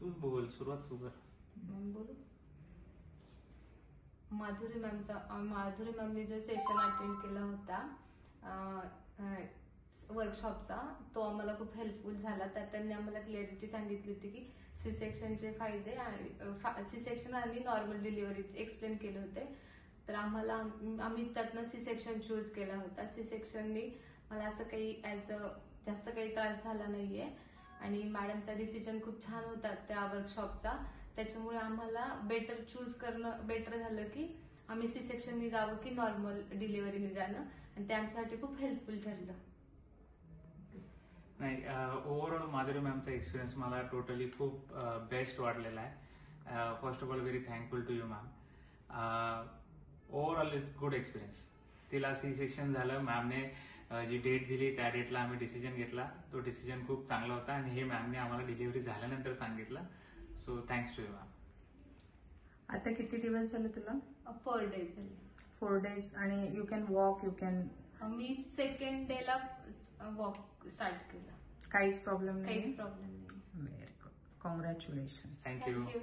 तूच बोल, सुरुवात तू कर. मॅम बोलू. माधुरी मॅमनी जो सेशन अटेंड केला होता वर्कशॉपचा, तो आम्हाला खूप हेल्पफुल झाला. त्यात त्यांनी आम्हाला क्लिअरिटी सांगितली होती की सी सेक्शनचे फायदे आणि सी सेक्शन आणि नॉर्मल डिलिव्हरीचे एक्सप्लेन केले होते. तर आम्ही त्यातनं सी सेक्शन चूज केला होता. सी सेक्शननी मला असं काही जास्त काही त्रास झाला नाहीये आणि मॅडमचा डिसिजन खूप छान होता त्या वर्कशॉपचा. त्याच्यामुळे आम्हाला बेटर चूज करणं बेटर झालं की आम्ही सी सेक्शननी जावं की नॉर्मल डिलिव्हरीने जाणं, आणि ते आमच्यासाठी खूप हेल्पफुल ठरलं. नाही, ओव्हरऑल माधुरी मॅमचा एक्सपिरियन्स मला टोटली खूप बेस्ट वाटलेला आहे. First of all very thankful to you ma'am. Overall is good experience. तिला सी सेक्शन झालं, मॅमने जी डेट दिली त्या डेटला आम्ही डिसिजन घेतला. तो डिसिजन खूप चांगला होता आणि हे मॅमने आम्हाला डिलिव्हरी झाल्यानंतर सांगितलं. So thanks to you ma'am. आता किती दिवस झाले तुला? 4 days झाले. 4 days. आणि you can walk, you can. Me second डेला वॉक स्टार्ट केला. काहीच प्रॉब्लेम नाही? काहीच प्रॉब्लेम नाही. Very good. Congratulation. Thank you. Thank you.